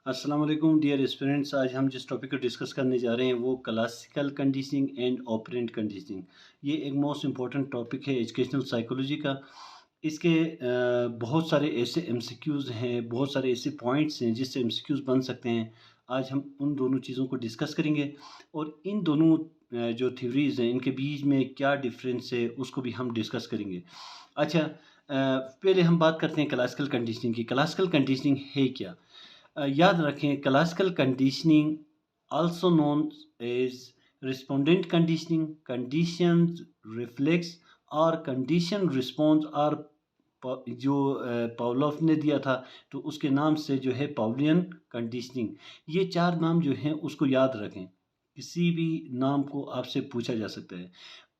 अस्सलाम वालेकुम dear students. आज हम जिस टॉपिक को डिस्कस करने जा रहे हैं वो classical conditioning and operant conditioning. ये एक मोस्ट इम्पॉर्टेंट टॉपिक है एजुकेशनल साइकोलॉजी का। इसके बहुत सारे ऐसे एमसीक्यूज़ हैं, बहुत सारे ऐसे पॉइंट्स हैं जिससे एमसीक्यूज़ बन सकते हैं। आज हम उन दोनों चीज़ों को डिस्कस करेंगे और इन दोनों जो थ्योरीज़ हैं इनके बीच में क्या डिफरेंस है उसको भी हम डिस्कस करेंगे। अच्छा, पहले हम बात करते हैं क्लासिकल कंडीशनिंग की। क्लासिकल कंडीशनिंग है क्या? याद रखें, classical conditioning also known as respondent conditioning, conditions reflex और कंडीशन रिस्पॉन्स और जो पावलोव ने दिया था तो उसके नाम से जो है पावलियन कंडीशनिंग। ये चार नाम जो हैं उसको याद रखें, किसी भी नाम को आपसे पूछा जा सकता है।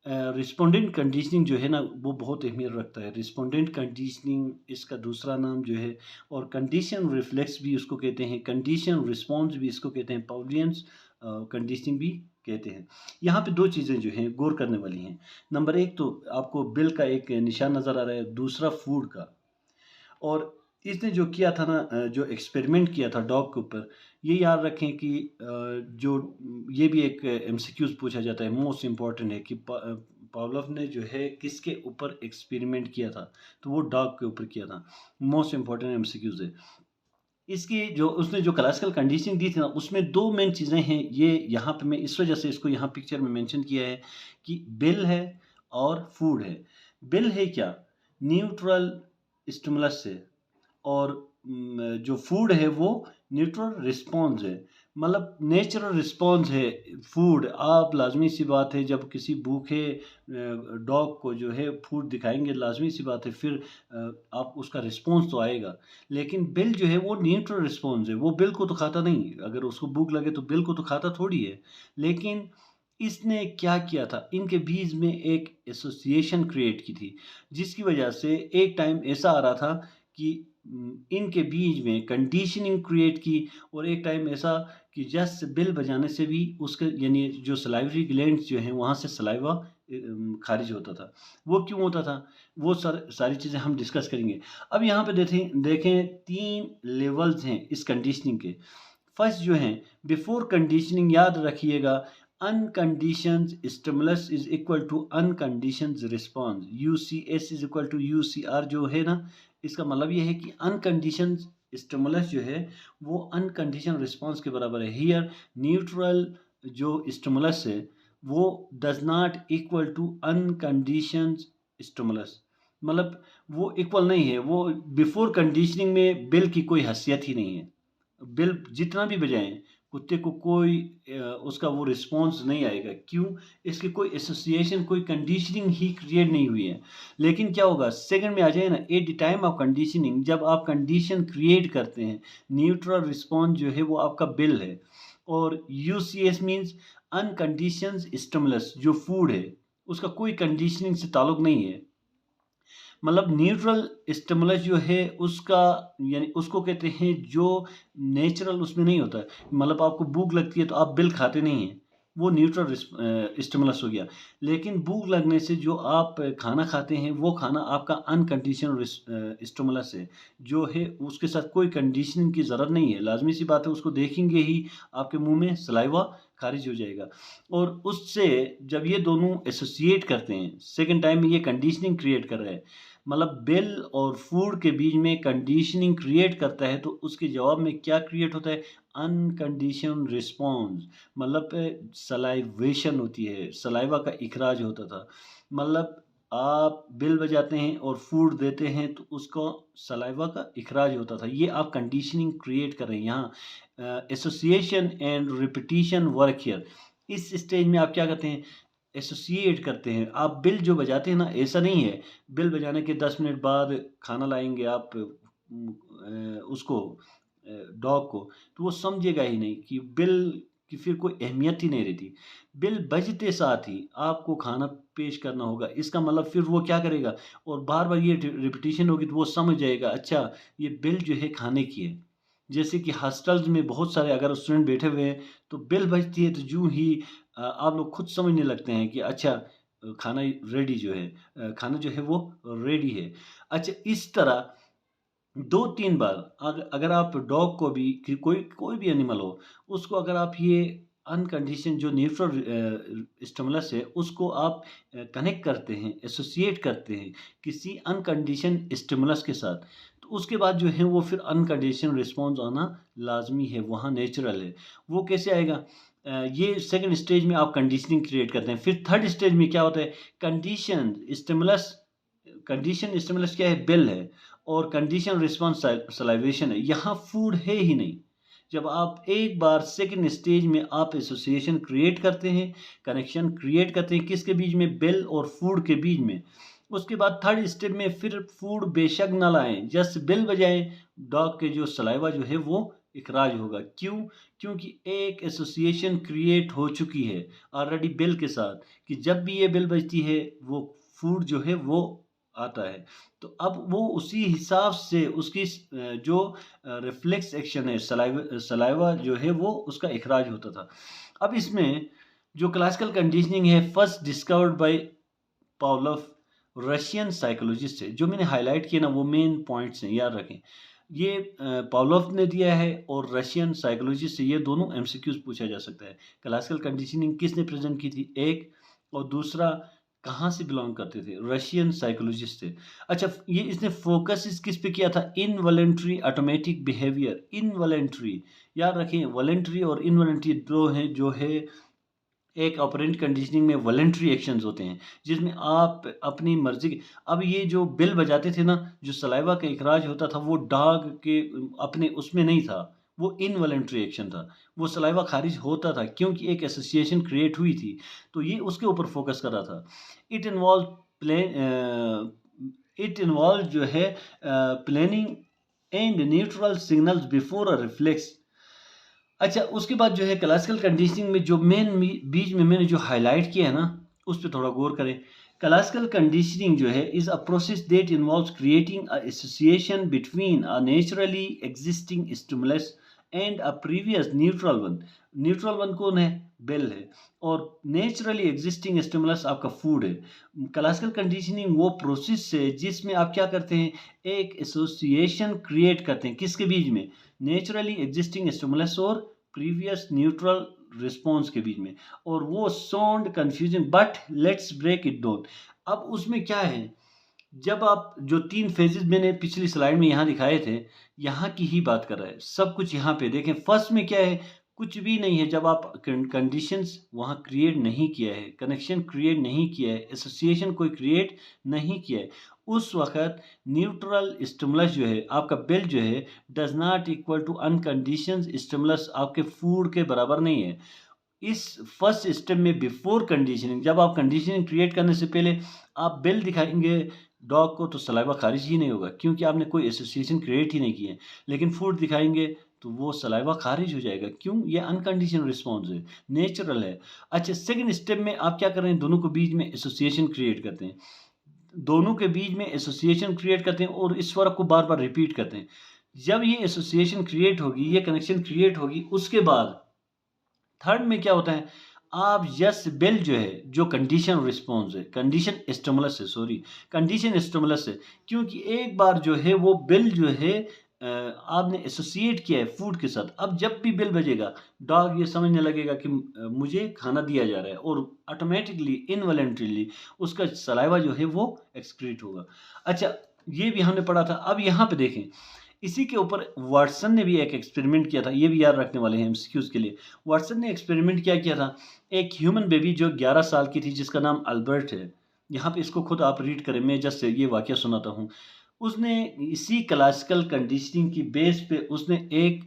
रिस्पोंडेंट कंडीशनिंग जो है ना वो बहुत अहमियत रखता है। रिस्पोंडेंट कंडीशनिंग इसका दूसरा नाम जो है, और कंडीशन रिफ्लेक्स भी उसको कहते हैं, कंडीशन रिस्पॉन्स भी इसको कहते हैं, पाउलियंस कंडीशनिंग भी कहते हैं। यहाँ पे दो चीज़ें जो हैं गौर करने वाली हैं। नंबर एक तो आपको बिल का एक निशान नज़र आ रहा है, दूसरा फूड का। और इसने जो किया था ना, जो एक्सपेरिमेंट किया था डॉग के ऊपर, ये याद रखें कि जो ये भी एक एमसीक्यूज़ पूछा जाता है, मोस्ट इम्पॉर्टेंट है कि पावलोव ने जो है किसके ऊपर एक्सपेरिमेंट किया था, तो वो डॉग के ऊपर किया था। मोस्ट इम्पॉर्टेंट एमसीक्यूज़ है। इसकी जो उसने जो क्लासिकल कंडीशनिंग दी थी ना उसमें दो मेन चीज़ें हैं। ये यहाँ पे मैं इस वजह से इसको यहाँ पिक्चर में मेंशन किया है कि बिल है और फूड है। बिल है क्या? न्यूट्रल स्टिमुलस है, और जो फूड है वो न्यूट्रल रिस्पॉन्स है, मतलब नेचुरल रिस्पॉन्स है। फूड, आप लाजमी सी बात है जब किसी भूखे डॉग को जो है फूड दिखाएंगे, लाजमी सी बात है फिर आप उसका रिस्पॉन्स तो आएगा। लेकिन बिल जो है वो न्यूट्रल रिस्पॉन्स है, वो बिल को तो खाता नहीं। अगर उसको भूख लगे तो बिल को तो खाता थोड़ी है। लेकिन इसने क्या किया था, इनके बीच में एक एसोसिएशन क्रिएट की थी, जिसकी वजह से एक टाइम ऐसा आ रहा था कि इनके बीच में कंडीशनिंग क्रिएट की, और एक टाइम ऐसा कि जस्ट बिल बजाने से भी उसके यानी जो सलाइवरी ग्लैंड्स जो हैं वहाँ से सलाइवा खारिज होता था। वो क्यों होता था, वो सारी चीज़ें हम डिस्कस करेंगे। अब यहाँ पे देखें देखें 3 लेवल्स हैं इस कंडीशनिंग के। फर्स्ट जो है बिफोर कंडीशनिंग, याद रखिएगा, unconditioned stimulus is equal to unconditioned response, UCS is equal to UCR जो है ना, इसका मतलब ये है कि अनकंडीशंड स्टिमुलस जो है वो अनकंडीशन रिस्पॉन्स के बराबर है। हियर न्यूट्रल जो स्टिमुलस है वो does not equal to unconditioned stimulus, मतलब वो इक्वल नहीं है। वो बिफोर कंडीशनिंग में बिल की कोई हैसियत ही नहीं है। बिल जितना भी बजाएं कुत्ते को कोई उसका वो रिस्पॉन्स नहीं आएगा। क्यों? इसकी कोई एसोसिएशन, कोई कंडीशनिंग ही क्रिएट नहीं हुई है। लेकिन क्या होगा, सेकंड में आ जाए ना, at the time of conditioning, जब आप कंडीशन क्रिएट करते हैं, न्यूट्रल रिस्पॉन्स जो है वो आपका बिल है, और यूसीएस मीन्स अनकंडीशन स्टिमुलस, जो फूड है उसका कोई कंडीशनिंग से ताल्लुक नहीं है। मतलब न्यूट्रल स्टिमुलस जो है उसका यानी उसको कहते हैं जो नेचुरल उसमें नहीं होता है। मतलब आपको भूख लगती है तो आप बिल खाते नहीं हैं, वो न्यूट्रल स्टिमुलस हो गया। लेकिन भूख लगने से जो आप खाना खाते हैं वो खाना आपका अनकंडीशनल स्टिमुलस है, जो है उसके साथ कोई कंडीशनिंग की ज़रूरत नहीं है। लाजमी सी बात है, उसको देखेंगे ही आपके मुंह में सलाइवा खारिज हो जाएगा। और उससे जब ये दोनों एसोसिएट करते हैं, सेकेंड टाइम में ये कंडीशनिंग क्रिएट कर रहा है, मतलब बिल और फूड के बीच में कंडीशनिंग क्रिएट करता है, तो उसके जवाब में क्या क्रिएट होता है? अनकंडीशन रिस्पॉन्स, मतलब सलाइवेशन होती है, सलाइवा का इखराज होता था। मतलब आप बिल बजाते हैं और फूड देते हैं तो उसको सलाइवा का इखराज होता था। ये आप कंडीशनिंग क्रिएट कर रहे हैं यहाँ। Association and repetition work here. इस स्टेज में आप क्या करते हैं? एसोसिएट करते हैं। आप बिल जो बजाते हैं ना, ऐसा नहीं है बिल बजाने के 10 मिनट बाद खाना लाएँगे आप उसको डॉग को, तो वो समझेगा ही नहीं कि बिल की फिर कोई अहमियत ही नहीं रहती। बिल बजते साथ ही आपको खाना पेश करना होगा, इसका मतलब फिर वो क्या करेगा, और बार-बार ये रिपिटिशन होगी तो वो समझ जाएगा, अच्छा ये बिल जो है खाने की है। जैसे कि हॉस्टल्स में बहुत सारे अगर स्टूडेंट बैठे हुए हैं तो बेल बजती है तो यूं ही आप लोग खुद समझने लगते हैं कि अच्छा खाना रेडी जो है, खाना जो है वो रेडी है। अच्छा, इस तरह 2-3 बार अगर आप डॉग को भी कि कोई कोई भी एनिमल हो, उसको अगर आप ये अनकंडीशन जो न्यूट्रल स्टिमुलस है, उसको आप कनेक्ट करते हैं, एसोसिएट करते हैं किसी अनकंडीशन स्टिमुलस के साथ, तो उसके बाद जो है वो फिर अनकंडीशन रिस्पॉन्स आना लाज़मी है, वहाँ नेचुरल है। वो कैसे आएगा? ये सेकंड स्टेज में आप कंडीशनिंग क्रिएट करते हैं। फिर थर्ड स्टेज में क्या होता है? कंडीशन स्टिमुलस कंडीशन स्टिमुलस क्या है? बेल है। और कंडीशन रिस्पॉन्स सलाइवेशन है। यहाँ फूड है ही नहीं। जब आप एक बार सेकंड स्टेज में आप एसोसिएशन क्रिएट करते हैं, कनेक्शन क्रिएट करते हैं किसके बीच में? बेल और फूड के बीच में। उसके बाद थर्ड स्टेप में फिर फूड बेशक ना लाएं, जस्ट बेल बजाएं, डॉग के जो सलाइवा जो है वो इखराज होगा। क्यों? क्योंकि एक एसोसिएशन क्रिएट हो चुकी है ऑलरेडी बेल के साथ, कि जब भी ये बेल बजती है वो फूड जो है वो आता है। तो अब वो उसी हिसाब से उसकी जो रिफ्लेक्स एक्शन है, सलाइवा जो है वो उसका इखराज होता था। अब इसमें जो क्लासिकल कंडीशनिंग है first discovered by Pavlov, Russian psychologist है। जो मैंने हाईलाइट किए ना वो मेन पॉइंट्स हैं, याद रखें। ये पावलोव ने दिया है और रशियन साइकोलॉजिस्ट है, ये दोनों एमसीक्यूज पूछा जा सकता है। क्लासिकल कंडीशनिंग किसने प्रेजेंट की थी? एक, और दूसरा कहाँ से बिलोंग करते थे? रशियन साइकोलॉजिस्ट थे। अच्छा, ये इसने फोकस इस किस पे किया था? Involuntary automatic behaviour. इनवॉलेंट्री, याद रखें, वॉलेंट्री और इनवॉलेंट्री दो हैं जो है। एक ऑपरेंट कंडीशनिंग में वॉलेंट्री एक्शंस होते हैं जिसमें आप अपनी मर्जी के, अब ये जो बिल बजाते थे ना, जो सलाइवा का इखराज होता था वो डॉग के अपने उसमें नहीं था, वो इनवॉलेंट्री एक्शन था। वो सलाइवा खारिज होता था क्योंकि एक एसोसिएशन क्रिएट हुई थी। तो ये उसके ऊपर फोकस कर रहा था। It involve plane it involve जो है planning and neutral signals before a reflex. अच्छा, उसके बाद जो है क्लासिकल कंडीशनिंग में जो मेन बीच में मैंने जो हाईलाइट किया है ना, उस पर थोड़ा गौर करें। क्लासिकल कंडीशनिंग जो है is a process that involves creating a association between a naturally existing stimulus and a previous neutral one. Neutral one कौन है? बेल है। और नेचुरली एग्जिस्टिंग स्टिमुलस आपका फूड है। क्लासिकल कंडीशनिंग वो प्रोसेस है जिसमें आप क्या करते हैं? एक एसोसिएशन क्रिएट करते हैं किसके बीच में? नेचुरली एग्जिस्टिंग स्टिमुलस और प्रीवियस न्यूट्रल रिस्पॉन्स के बीच में। और वो sound confusing but let's break it down. अब उसमें क्या है? जब आप जो 3 फेजेस मैंने पिछली स्लाइड में यहाँ दिखाए थे, यहाँ की ही बात कर रहा है। सब कुछ यहाँ पे देखें। फर्स्ट में क्या है? कुछ भी नहीं है। जब आप कंडीशंस वहाँ क्रिएट नहीं किया है, कनेक्शन क्रिएट नहीं किया है, एसोसिएशन कोई क्रिएट नहीं किया है, उस वक़्त न्यूट्रल स्टिमुलस जो है, आपका बेल जो है, does not equal to unconditioned stimulus, आपके फूड के बराबर नहीं है। इस फर्स्ट स्टेप में बिफोर कंडीशनिंग, जब आप कंडीशनिंग क्रिएट करने से पहले आप बिल दिखाएंगे डॉग को, तो सलाइवा खारिज ही नहीं होगा क्योंकि आपने कोई एसोसिएशन क्रिएट ही नहीं किया है। लेकिन फूड दिखाएंगे तो वो सलाइवा खारिज हो जाएगा। क्यों? ये अनकंडीशनल रिस्पॉन्स है, नेचुरल है। अच्छा, सेकंड स्टेप में आप क्या कर रहे हैं? दोनों के बीच में एसोसिएशन क्रिएट करते हैं। दोनों के बीच में एसोसिएशन क्रिएट करते हैं और इस वर्क को बार बार रिपीट करते हैं। जब ये एसोसिएशन क्रिएट होगी, ये कनेक्शन क्रिएट होगी, उसके बाद थर्ड में क्या होता है? आप यस बिल जो है, जो कंडीशन रिस्पॉन्स है, कंडीशन स्टिमुलस है, सॉरी, कंडीशन स्टिमुलस है। क्योंकि एक बार जो है वो बिल जो है आपने एसोसिएट किया है फूड के साथ। अब जब भी बिल बजेगा, डॉग ये समझने लगेगा कि मुझे खाना दिया जा रहा है, और ऑटोमेटिकली इनवॉलेंट्रीली उसका सलाइवा जो है वो एक्सक्रीट होगा। अच्छा, ये भी हमने पढ़ा था। अब यहाँ पे देखें, इसी के ऊपर वाटसन ने भी एक एक्सपेरिमेंट किया था, ये भी याद रखने वाले हैं एमसीक्यूज के लिए। वाटसन ने एक्सपेरिमेंट क्या किया था? एक ह्यूमन बेबी जो 11 साल की थी, जिसका नाम अल्बर्ट है, यहाँ पे इसको खुद आप रीड करें, मैं जस्ट ये वाक्य सुनाता हूँ। उसने इसी क्लासिकल कंडीशनिंग की बेस पे उसने एक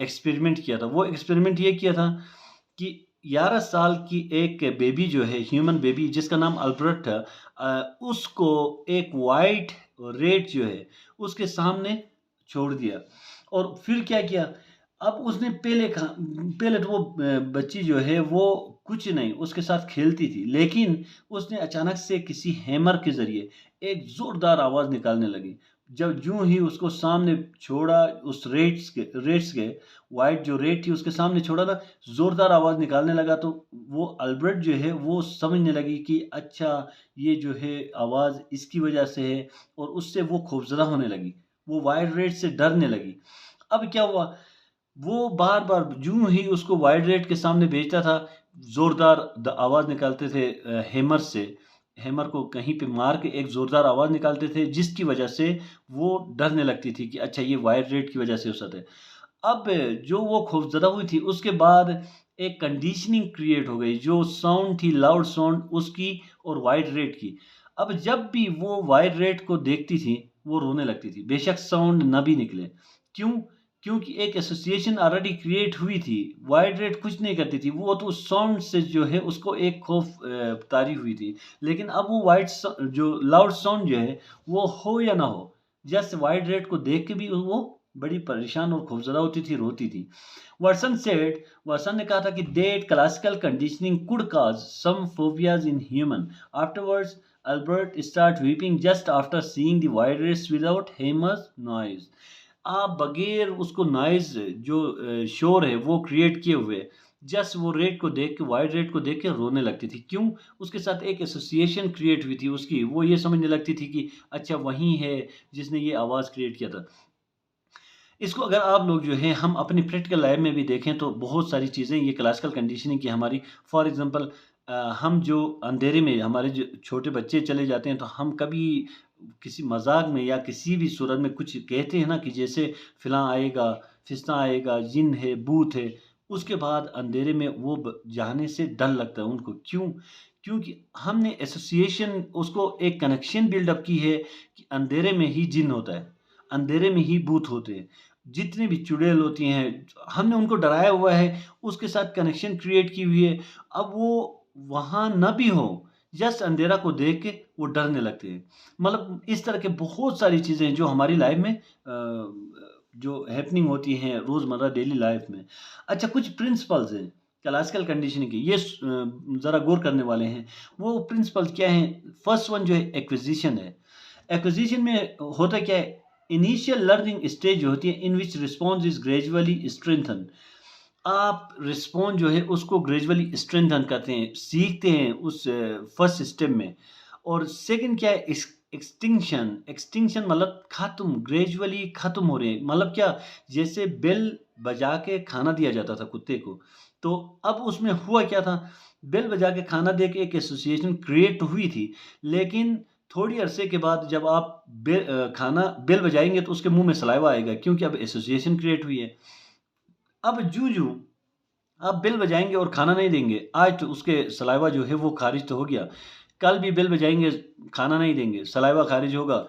एक्सपेरिमेंट किया था। वो एक्सपेरिमेंट ये किया था कि 11 साल की एक बेबी जो है, ह्यूमन बेबी जिसका नाम अल्बर्ट था, उसको एक वाइट रेट जो है उसके सामने छोड़ दिया। और फिर क्या किया? अब उसने पहले तो वो बच्ची जो है वो कुछ नहीं उसके साथ खेलती थी, लेकिन उसने अचानक से किसी हैमर के ज़रिए एक ज़ोरदार आवाज़ निकालने लगी। जब यूँ ही उसको सामने छोड़ा, उस रेट्स के वाइट जो रेट थी उसके सामने छोड़ा ना, ज़ोरदार आवाज़ निकालने लगा, तो वो अल्बर्ट जो है वो समझने लगी कि अच्छा, ये जो है आवाज़ इसकी वजह से है, और उससे वो खौफ़ज़दा होने लगी। वो वाइब्रेट से डरने लगी। अब क्या हुआ, वो बार बार यूं ही उसको वाइब्रेट के सामने भेजता था, जोरदार आवाज निकालते थे हैमर से, हैमर को कहीं पे मार के एक जोरदार आवाज निकालते थे, जिसकी वजह से वो डरने लगती थी कि अच्छा ये वाइब्रेट की वजह से हो सकता है। अब जो वो खौफजदा हुई थी, उसके बाद एक कंडीशनिंग क्रिएट हो गई, जो साउंड थी लाउड साउंड उसकी और वाइड रेट की। अब जब भी वो वाइड रेट को देखती थी, वो रोने लगती थी, बेशक साउंड न भी निकले। क्यों? क्योंकि एक एसोसिएशन ऑलरेडी क्रिएट हुई थी। वाइड रेट कुछ नहीं करती थी, वो तो साउंड से जो है उसको एक खौफ तारी हुई थी। लेकिन अब वो जो लाउड साउंड जो है, वो हो या ना हो, जस्ट वाइड रेट को देख के भी वो बड़ी परेशान और खौफजदा होती थी, रोती थी। वाटसन ने कहा था कि that classical conditioning could cause some phobias in human. Afterwards Albert start weeping just after seeing the vibrates without hammers noise. आप बगैर उसको नॉइज जो शोर है वो क्रिएट किए हुए, जस्ट वो रेट को देख के, वाइड रेट को देख के रोने लगती थी। क्यों? उसके साथ एक एसोसिएशन क्रिएट हुई थी उसकी, वो ये समझने लगती थी कि अच्छा वही है जिसने ये आवाज़ क्रिएट किया था। इसको अगर आप लोग जो है हम अपनी प्रैक्टिकल लाइफ में भी देखें तो बहुत सारी चीज़ें ये क्लासिकल कंडीशनिंग की हमारी, फॉर एग्जांपल हम जो अंधेरे में हमारे जो छोटे बच्चे चले जाते हैं, तो हम कभी किसी मजाक में या किसी भी सूरत में कुछ कहते हैं ना कि जैसे फिलां आएगा, फिस्ता आएगा, जिन है, भूत है, उसके बाद अंधेरे में वो जाने से डर लगता है उनको। क्यों? क्योंकि हमने एसोसिएशन उसको एक कनेक्शन बिल्डअप की है कि अंधेरे में ही जिन होता है, अंधेरे में ही भूत होते हैं, जितनी भी चुड़ैल होती हैं हमने उनको डराया हुआ है, उसके साथ कनेक्शन क्रिएट की हुई है। अब वो वहाँ न भी हो, जस्ट अंधेरा को देख के वो डरने लगते हैं। मतलब इस तरह के बहुत सारी चीज़ें जो हमारी लाइफ में जो हैपनिंग होती हैं रोज़मर्रा डेली लाइफ में। अच्छा, कुछ प्रिंसिपल्स हैं क्लासिकल कंडीशनिंग के, ये ज़रा गौर करने वाले हैं। वो प्रिंसिपल्स क्या हैं? फर्स्ट वन जो है एक्विजिशन है। एक्विजिशन में होता क्या है, इनिशियल लर्निंग स्टेज जो होती है इन विच रिस्पॉन्स इज ग्रेजुअली स्ट्रेंथन। आप रिस्पॉन्स जो है उसको ग्रेजुअली स्ट्रेंथन करते हैं, सीखते हैं उस फर्स्ट स्टेप में। और सेकंड क्या है, एक्सटिंक्शन। एक्सटिंक्शन मतलब खत्म, ग्रेजुअली खत्म हो रहे हैं। मतलब क्या, जैसे बेल बजा के खाना दिया जाता था कुत्ते को, तो अब उसमें हुआ क्या था, बेल बजा के खाना दे के एक एसोसिएशन क्रिएट हुई थी, लेकिन थोड़ी अरसे के बाद जब आप खाना बेल बजाएंगे तो उसके मुंह में सलाइवा आएगा, क्योंकि अब एसोसिएशन क्रिएट हुई है। अब जू जू आप बेल बजाएंगे और खाना नहीं देंगे, आज तो उसके सलाइवा जो है वो खारिज तो हो गया, कल भी बेल बजाएंगे, खाना नहीं देंगे, सलाइवा खारिज होगा,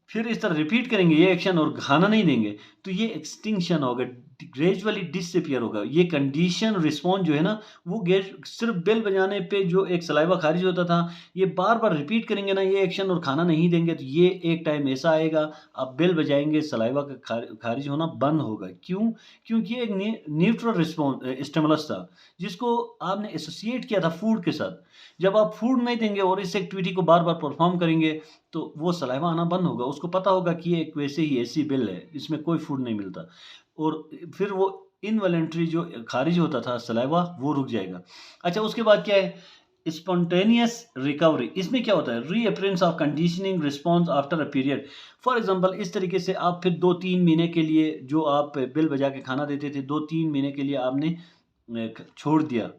फिर इस तरह रिपीट करेंगे ये एक्शन और खाना नहीं देंगे, तो ये एक्सटिंक्शन होगा, ग्रेजुअली डिसअपियर होगा। ये कंडीशन रिस्पॉन्स जो है ना, वो सिर्फ बेल बजाने पे जो एक सलाइवा खारिज होता था, ये बार बार रिपीट करेंगे ना ये एक्शन और खाना नहीं देंगे, तो ये एक टाइम ऐसा आएगा आप बेल बजाएंगे, सलाइवा का खारिज होना बंद होगा। क्यों? क्योंकि ये एक न्यूट्रल रिस्पॉन्स स्टिमुलस था, जिसको आपने एसोसिएट किया था फूड के साथ। जब आप फूड नहीं देंगे और इस एक्टिविटी को बार बार परफॉर्म करेंगे, तो वो सलाइवा आना बंद होगा। उसको पता होगा कि ये एक वैसे ही ऐसी बिल है, इसमें कोई फूड नहीं मिलता, और फिर वो इनवॉलेंटरी जो खारिज होता था सलाइवा, वो रुक जाएगा। अच्छा, उसके बाद क्या है, स्पॉन्टेनियस रिकवरी। इसमें क्या होता है, reappearance of conditioning response after a period. For example, इस तरीके से आप फिर 2-3 महीने के लिए जो आप बिल बजा के खाना देते थे, 2-3 महीने के लिए आपने छोड़ दिया,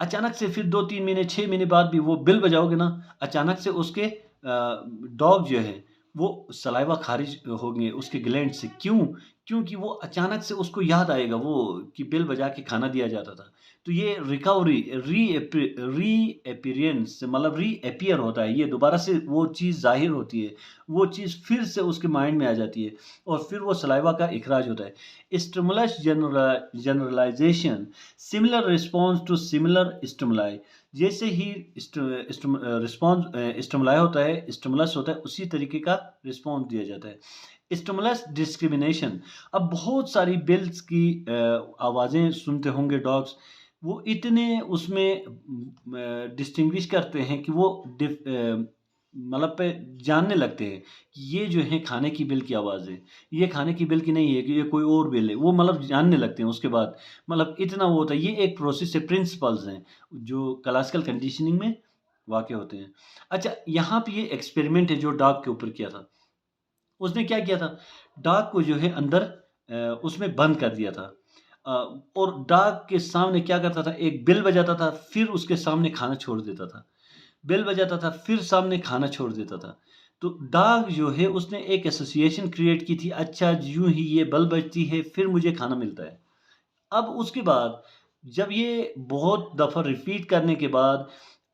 अचानक से फिर 2-3 महीने, 6 महीने बाद भी वो बिल बजाओगे ना, अचानक से उसके डॉग जो है वो सलाइवा खारिज होंगे उसके ग्लैंड से। क्यों? क्योंकि वो अचानक से उसको याद आएगा वो कि बिल बजा के खाना दिया जाता था। तो ये रिकवरी, रीअपीयरेंस मतलब रीअपीयर होता है, ये दोबारा से वो चीज़ ज़ाहिर होती है, वो चीज़ फिर से उसके माइंड में आ जाती है, और फिर वो सलाइवा का इखराज होता है। Stimulus generalisation, similar response to similar stimuli. जैसे ही रिस्पॉन्स स्टिमुलाई होता है, स्टिमुलस होता है, उसी तरीके का रिस्पॉन्स दिया जाता है। Stimulus discrimination. अब बहुत सारी बिल्स की आवाज़ें सुनते होंगे डॉग्स, वो इतने उसमें डिस्टिंग्विश करते हैं कि वो मतलब पे जानने लगते हैं कि ये जो है खाने की बिल की आवाज़ है, ये खाने की बिल की नहीं है कि ये कोई और बिल है, वो मतलब जानने लगते हैं उसके बाद। मतलब इतना वो होता है, ये एक प्रोसेस है, प्रिंसिपल्स हैं जो क्लासिकल कंडीशनिंग में वाक़ होते हैं। अच्छा, यहाँ पे ये एक्सपेरिमेंट है जो डॉग के ऊपर किया था। उसने क्या किया था, डॉग को जो है अंदर उसमें बंद कर दिया था। अ, और डॉग के सामने क्या करता था, एक बेल बजाता था, फिर उसके सामने खाना छोड़ देता था। बेल बजाता था, फिर सामने खाना छोड़ देता था। तो डॉग जो है उसने एक एसोसिएशन क्रिएट की थी, अच्छा यूँ ही ये बेल बजती है, फिर मुझे खाना मिलता है। अब उसके बाद जब ये बहुत दफ़ा रिपीट करने के बाद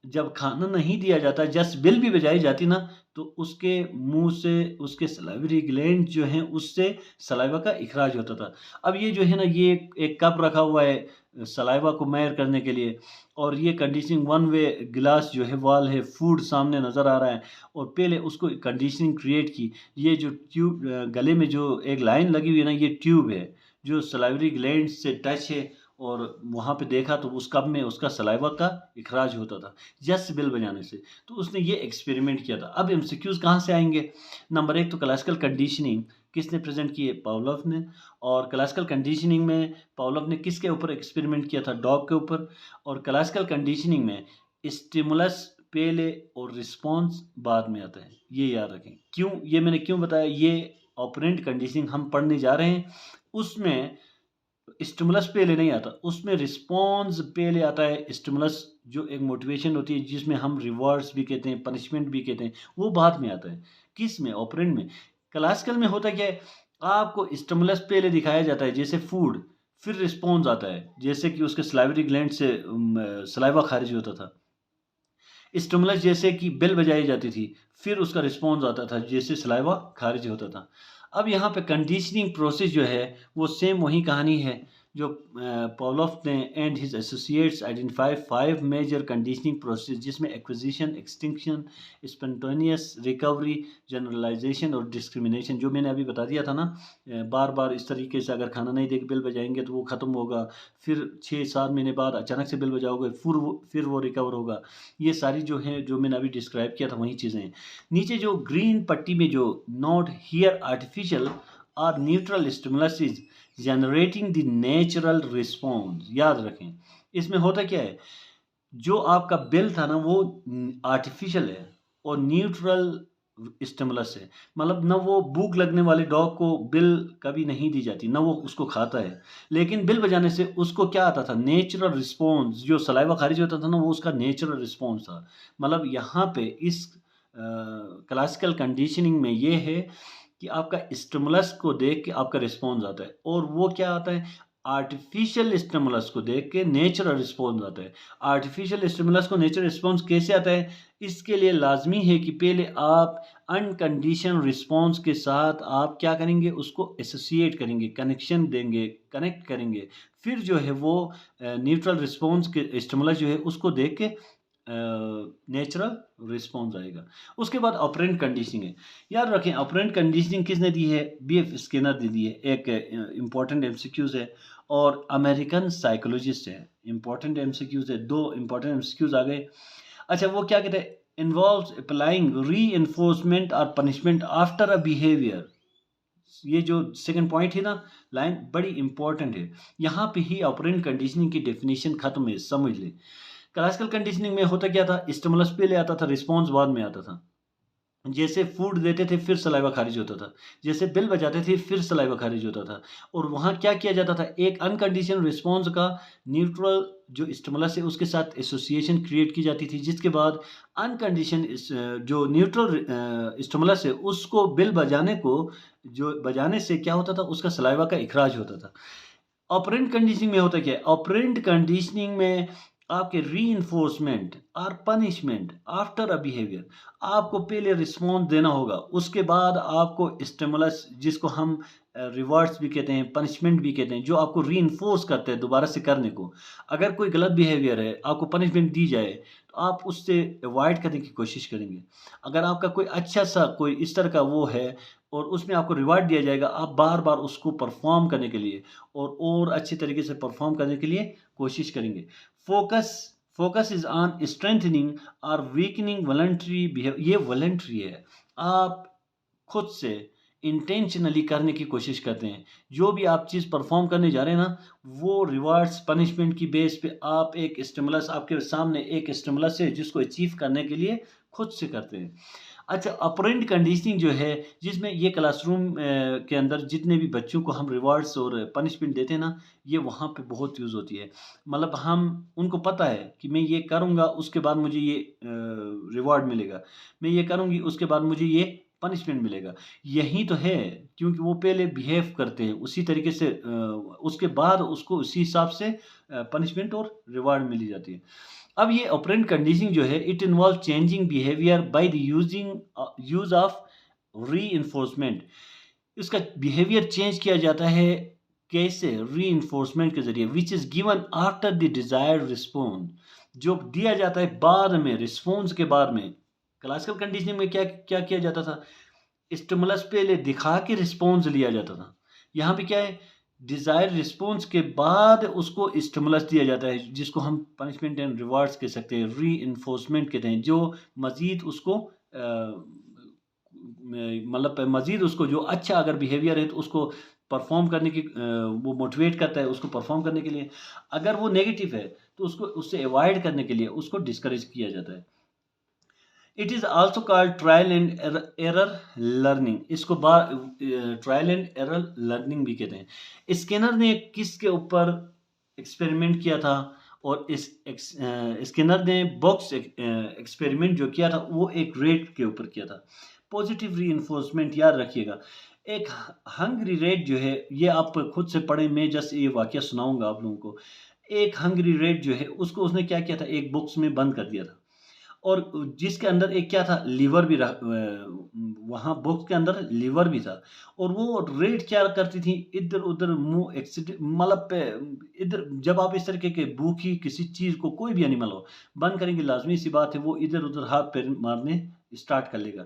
जब खाना नहीं दिया जाता, जस्ट बेल भी बजाई जाती ना, तो उसके मुँह से उसके सलाइवरी ग्लैंड जो हैं उससे सलाइवा का इखराज होता था। अब ये जो है ना, ये एक कप रखा हुआ है सलाइवा को मेयर करने के लिए, और ये कंडीशनिंग वन वे गिलास जो है वॉल है, फूड सामने नज़र आ रहा है, और पहले उसको कंडीशनिंग क्रिएट की। ये जो ट्यूब गले में जो एक लाइन लगी हुई है ना, ये ट्यूब है जो सलाइवरी ग्लैंड से टच है, और वहाँ पे देखा तो उस कप में उसका सलाइवा का इखराज होता था जस्ट बेल बजाने से। तो उसने ये एक्सपेरिमेंट किया था। अब एमसीक्यूज़ कहाँ से आएँगे? नंबर 1 तो क्लासिकल कंडीशनिंग किसने प्रेज़ेंट की है? पावलोव ने। और क्लासिकल कंडीशनिंग में पावलोव ने किसके ऊपर एक्सपेरिमेंट किया था? डॉग के ऊपर। और क्लासिकल कंडीशनिंग में स्टिमुलस पहले और रिस्पॉन्स बाद में आता है, ये याद रखें। क्यों? ये मैंने क्यों बताया? ये ऑपरेंट कंडीशनिंग हम पढ़ने जा रहे हैं, उसमें स्टिमुलस पहले नहीं आता, उसमें रिस्पॉन्स पहले आता है। स्टिमुलस जो एक मोटिवेशन होती है जिसमें हम रिवॉर्ड्स भी कहते हैं, पनिशमेंट भी कहते हैं, वो बाद में आता है। किस में? ऑपरेंट में। क्लासिकल में होता क्या है, आपको स्टिमुलस पहले दिखाया जाता है जैसे फूड, फिर रिस्पॉन्स आता है जैसे कि उसके सलाइवरी ग्लैंड से सलाइवा खारिज होता था। स्टिमुलस जैसे कि बेल बजाई जाती थी, फिर उसका रिस्पॉन्स आता था जैसे सलाइवा खारिज होता था। अब यहाँ पे कंडीशनिंग प्रोसेस जो है वो सेम वही कहानी है जो पावलोव ने and his associates identify 5 major conditioning process, जिसमें acquisition, extinction, spontaneous recovery, generalization और डिस्क्रिमिनेशन, जो मैंने अभी बता दिया था ना। बार बार इस तरीके से अगर खाना नहीं दे के बिल बजाएंगे तो वो ख़त्म होगा, फिर 6-7 महीने बाद अचानक से बिल बजाओगे, फिर वो रिकवर होगा। ये सारी जो हैं, जो मैंने अभी डिस्क्राइब किया था, वही चीज़ें हैं। नीचे जो ग्रीन पट्टी में जो नॉट हियर आर्टिफिशियल और neutral stimulus is generating the natural response, याद रखें। इसमें होता क्या है, जो आपका बिल था ना वो आर्टिफिशियल है और न्यूट्रल स्टिमुलस है। मतलब ना वो भूख लगने वाले डॉग को बिल कभी नहीं दी जाती, ना वो उसको खाता है, लेकिन बिल बजाने से उसको क्या आता था, नेचुरल रिस्पॉन्स। जो सलाइवा खारिज होता था ना, वो उसका नेचुरल रिस्पॉन्स था। मतलब यहाँ पे इस क्लासिकल कंडीशनिंग में ये है कि आपका स्टिमुलस को देख के आपका रिस्पॉन्स आता है, और वो क्या आता है, आर्टिफिशियल स्टिमुलस को देख के नेचुरल रिस्पॉन्स आता है। आर्टिफिशियल स्टिमुलस को नेचुरल रिस्पॉन्स कैसे आता है? इसके लिए लाजमी है कि पहले आप अनकंडीशन रिस्पॉन्स के साथ आप क्या करेंगे, उसको एसोसिएट करेंगे, कनेक्शन देंगे, कनेक्ट करेंगे। फिर जो है वो न्यूट्रल रिस्पॉन्स के स्टिमुलस जो है उसको देख के नेचुरल रिस्पॉन्स आएगा। उसके बाद ऑपरेंट कंडीशनिंग है। याद रखें, ऑपरेंट कंडीशनिंग किसने दी है? बीएफ स्किनर ने दी है। एक इम्पॉर्टेंट एमसीक्यूज है और अमेरिकन साइकोलॉजिस्ट है। इम्पॉर्टेंट एमसीक्यूज है, 2 इम्पॉर्टेंट एमसीक्यूज आ गए। अच्छा, वो क्या कहते हैं? इन्वॉल्व्स अप्लाइंग री-एनफोर्समेंट और पनिशमेंट आफ्टर अ बिहेवियर। ये जो सेकंड पॉइंट है ना, लाइन बड़ी इंपॉर्टेंट है। यहाँ पे ही ऑपरेंट कंडीशनिंग की डेफिनेशन खत्म है, समझ लें। क्लासिकल कंडीशनिंग में होता क्या था, स्टिमुलस पहले आता था, रिस्पॉन्स बाद में आता था। जैसे फूड देते थे फिर सलाइवा खारिज होता था, जैसे बिल बजाते थे फिर सलाइवा खारिज होता था। और वहाँ क्या किया जाता था, एक अनकंडीशनल रिस्पॉन्स का न्यूट्रल जो स्टिमुलस है उसके साथ एसोसिएशन क्रिएट की जाती थी, जिसके बाद अनकंडीशन जो न्यूट्रल स्टिमुलस है उसको बिल बजाने को, जो बजाने से क्या होता था, उसका सलाइवा का इखराज होता था। ऑपरेंट कंडीशनिंग में होता क्या है? ऑपरेंट कंडीशनिंग में आपके रीइंफोर्समेंट और पनिशमेंट आफ्टर अ बिहेवियर, आपको पहले रिस्पॉन्स देना होगा, उसके बाद आपको स्टिमुलस, जिसको हम रिवार्ड्स भी कहते हैं, पनिशमेंट भी कहते हैं, जो आपको रीइंफोर्स करते हैं दोबारा से करने को। अगर कोई गलत बिहेवियर है, आपको पनिशमेंट दी जाए तो आप उससे अवॉइड करने की कोशिश करेंगे। अगर आपका कोई अच्छा सा कोई इस तरह का वो है और उसमें आपको रिवार्ड दिया जाएगा, आप बार बार उसको परफॉर्म करने के लिए और अच्छे तरीके से परफॉर्म करने के लिए कोशिश करेंगे। Focus focus is on strengthening और वीकनिंग वॉलंटरी बिहेव। ये वॉलंटरी है, आप खुद से इंटेंशनली करने की कोशिश करते हैं। जो भी आप चीज़ परफॉर्म करने जा रहे हैं ना, वो रिवार्ड्स पनिशमेंट की बेस पे आप एक स्टिमुलस, आपके सामने एक स्टिमुलस है जिसको अचीव करने के लिए खुद से करते हैं। अच्छा, ऑपरेंट कंडीशनिंग जो है, जिसमें ये क्लासरूम के अंदर जितने भी बच्चों को हम रिवार्ड्स और पनिशमेंट देते हैं ना, ये वहाँ पे बहुत यूज़ होती है। मतलब हम उनको पता है कि मैं ये करूँगा, उसके बाद मुझे ये रिवार्ड मिलेगा। मैं ये करूँगी, उसके बाद मुझे ये पनिशमेंट मिलेगा। यही तो है, क्योंकि वो पहले बिहेव करते हैं उसी तरीके से, उसके बाद उसको उसी हिसाब से पनिशमेंट और रिवार्ड मिली जाती है। अब ये ऑपरेंट कंडीशनिंग जो है, it involve changing behaviour by the use of reinforcement. इसका बिहेवियर चेंज किया जाता है कैसे? रीइंफोर्समेंट के जरिए, which is given after the desired response, जो दिया जाता है बाद में, रिस्पॉन्स के बाद में। क्लासिकल कंडीशनिंग में क्या क्या किया जाता था? स्टिमुलस पहले दिखा के रिस्पॉन्स लिया जाता था। यहाँ पे क्या है? डिजायर रिस्पॉन्स के बाद उसको स्टिमुलस दिया जाता है, जिसको हम पनिशमेंट एंड रिवार्ड्स कह सकते हैं, री इन्फोर्समेंट कहते हैं, जो मजीद उसको मतलब मजीद उसको जो अच्छा अगर बिहेवियर है तो उसको परफॉर्म करने की वो मोटिवेट करता है उसको परफॉर्म करने के लिए। अगर वो नेगेटिव है तो उसको उससे अवॉइड करने के लिए उसको डिस्करेज किया जाता है। It is also called trial and error learning. इसको ट्रायल एंड एरर लर्निंग भी कहते हैं। स्किनर ने किसके ऊपर एक्सपेरिमेंट किया था? और इस स्किनर ने बॉक्स एक्सपेरिमेंट जो किया था वो एक रेट के ऊपर किया था। पॉजिटिव री याद रखिएगा। एक हंग्री रेट जो है, ये आप खुद से पढ़ें, मैं जस्ट ये वाक्य सुनाऊंगा आप लोगों को। एक हंग्री रेट जो है उसको उसने क्या किया था, एक बॉक्स में बंद कर दिया था, और जिसके अंदर एक क्या था, लीवर भी वहाँ बॉक्स के अंदर लीवर भी था। और वो रेड क्या करती थी, इधर उधर मुंह एक्सीडेंट मतलब पे इधर, जब आप इस तरीके के भूखी किसी चीज को, कोई भी एनिमल हो, बंद करेंगे, लाजमी सी बात है वो इधर उधर हाथ पैर मारने स्टार्ट कर लेगा।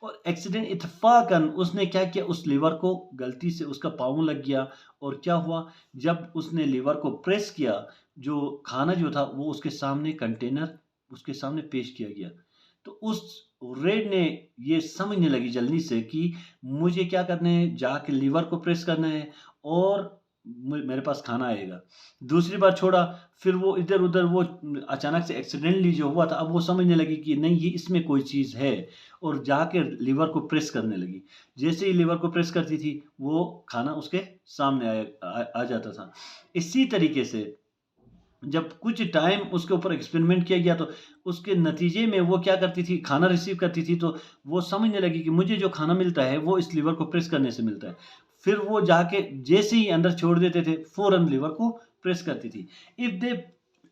और एक्सीडेंट इत्तेफाकन उसने क्या किया, उस लीवर को गलती से उसका पाँव लग गया। और क्या हुआ, जब उसने लीवर को प्रेस किया, जो खाना जो था वो उसके सामने कंटेनर उसके सामने पेश किया गया। तो उस रेड ने ये समझने लगी जल्दी से कि मुझे क्या करना है, जाके लीवर को प्रेस करना है और मेरे पास खाना आएगा। दूसरी बार छोड़ा, फिर वो इधर उधर वो अचानक से एक्सीडेंटली जो हुआ था, अब वो समझने लगी कि नहीं ये इसमें कोई चीज़ है, और जाके लीवर को प्रेस करने लगी। जैसे ही लीवर को प्रेस करती थी वो खाना उसके सामने आ जाता था। इसी तरीके से जब कुछ टाइम उसके ऊपर एक्सपेरिमेंट किया गया तो उसके नतीजे में वो क्या करती थी, खाना रिसीव करती थी, तो वो समझने लगी कि मुझे जो खाना मिलता है वो इस लीवर को प्रेस करने से मिलता है। फिर वो जाके जैसे ही अंदर छोड़ देते थे फौरन लीवर को प्रेस करती थी। If they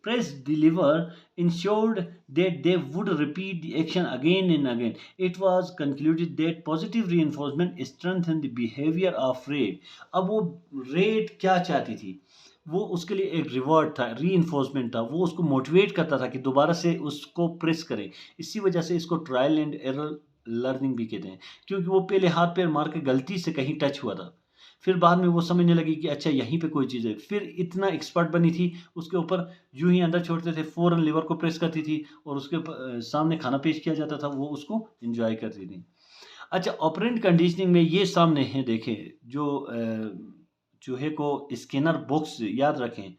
press the lever ensured that they would repeat the action again and again. It was concluded that positive reinforcement strengthened the behavior of Reid. अब वो रेड क्या चाहती थी, वो उसके लिए एक रिवॉर्ड था, री था, वो उसको मोटिवेट करता था कि दोबारा से उसको प्रेस करें। इसी वजह से इसको ट्रायल एंड एरर लर्निंग भी कहते हैं, क्योंकि वो पहले हाथ पैर मार के गलती से कहीं टच हुआ था, फिर बाद में वो समझने लगी कि अच्छा यहीं पे कोई चीज़ है, फिर इतना एक्सपर्ट बनी थी उसके ऊपर, यूं ही अंदर छोड़ते थे फ़ौरन लीवर को प्रेस करती थी और उसके सामने खाना पेश किया जाता था, वो उसको एंजॉय करती थी। अच्छा, ऑपरेंट कंडीशनिंग में ये सामने है, देखें, जो चूहे को स्कैनर बॉक्स याद रखें,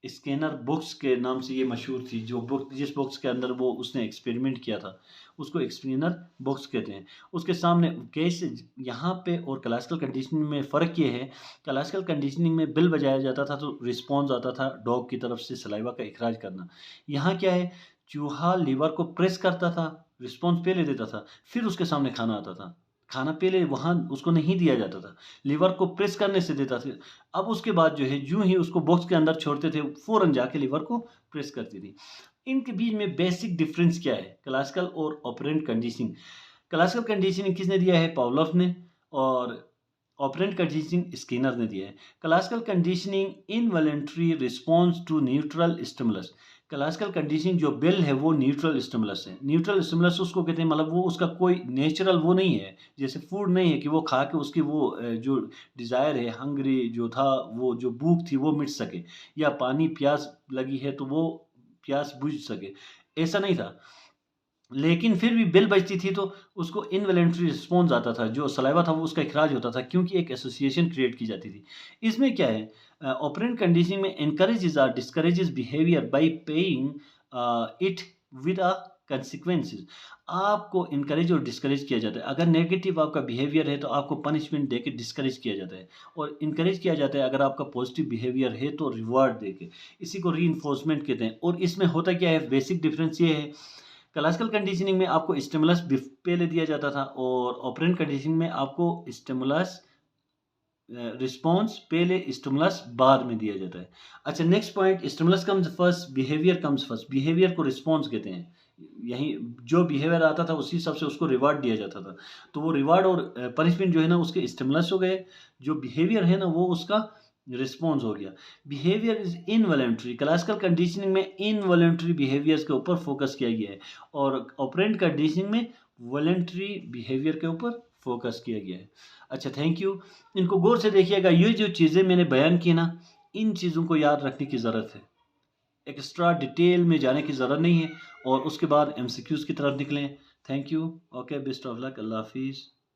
स्कैनर बॉक्स के नाम से ये मशहूर थी, जो बुक जिस बॉक्स के अंदर वो उसने एक्सपेरिमेंट किया था उसको स्कैनर बॉक्स कहते हैं। उसके सामने कैसे, यहाँ पे और क्लासिकल कंडीशनिंग में फ़र्क ये है, क्लासिकल कंडीशनिंग में बिल बजाया जाता था तो रिस्पॉन्स आता था डॉग की तरफ से सलाइवा का इखराज करना। यहाँ क्या है, चूहा लीवर को प्रेस करता था, रिस्पॉन्स पहले देता था, फिर उसके सामने खाना आता था। खाना पहले वहाँ उसको नहीं दिया जाता था, लीवर को प्रेस करने से देता था। अब उसके बाद जो है, यूं ही उसको बॉक्स के अंदर छोड़ते थे, फ़ौरन जाके लीवर को प्रेस करती थी। इनके बीच में बेसिक डिफरेंस क्या है, क्लासिकल और ऑपरेंट कंडीशनिंग? क्लासिकल कंडीशनिंग किसने दिया है? पावलोव ने। और ऑपरेंट कंडीशनिंग स्किनर ने दिया है। Classical conditioning involuntary response to neutral stimulus. Classical conditioning जो बिल है वो न्यूट्रल स्टिमुलस है। न्यूट्रल स्टिमुलस उसको कहते हैं, मतलब वो उसका कोई नेचुरल वो नहीं है, जैसे फूड नहीं है कि वो खा के उसकी वो जो डिज़ायर है, हंग्री जो था, वो जो भूख थी वो मिट सके, या पानी प्यास लगी है तो वो प्यास बुझ सके, ऐसा नहीं था। लेकिन फिर भी बिल बजती थी तो उसको इनवॉलंटरी रिस्पॉन्स आता था, जो सलाइवा था वो उसका इखराज होता था, क्योंकि एक एसोसिएशन क्रिएट की जाती थी। इसमें क्या है, ऑपरेंट कंडीशनिंग में एनकरेजेस और discourages behaviour bye paying it with a consequences, आपको इनकरेज और डिस्करेज किया जाता है। अगर नेगेटिव आपका बिहेवियर है तो आपको पनिशमेंट देके डिस्करेज किया जाता है, और इनकरेज किया जाता है अगर आपका पॉजिटिव बिहेवियर है तो रिवार्ड देके। इसी को रीइंफोर्समेंट कहते हैं। और इसमें होता क्या है, बेसिक डिफरेंस ये है, क्लासिकल कंडीशनिंग में आपको स्टिमुलस पहले दिया जाता था, और ऑपरेंट कंडीशनिंग में आपको स्टिमुलस रिस्पॉन्स पहले, स्टिमुलस बाद में दिया जाता है। अच्छा, next point, stimulus comes first, behaviour comes first. Behaviour को रिस्पॉन्स कहते हैं। यही जो बिहेवियर आता था उसी हिसाब से उसको रिवार्ड दिया जाता था। तो वो रिवार्ड और पनिशमेंट जो है ना उसके स्टिमुलस हो गए, जो बिहेवियर है ना वो उसका रिस्पॉन्स हो गया। Behaviour is involuntary. Classical conditioning में इनवॉलंटरी बिहेवियर्स के ऊपर फोकस किया गया है, और ऑपरेंट कंडीशनिंग में वॉलंटरी बिहेवियर के ऊपर फोकस किया गया है। अच्छा, थैंक यू। इनको गौर से देखिएगा, ये जो चीज़ें मैंने बयान की ना, इन चीज़ों को याद रखने की ज़रूरत है, एक्स्ट्रा डिटेल में जाने की ज़रूरत नहीं है, और उसके बाद एमसीक्यूज़ की तरफ निकलें। Thank you. Okay, best of luck. अल्लाह हाफिज़।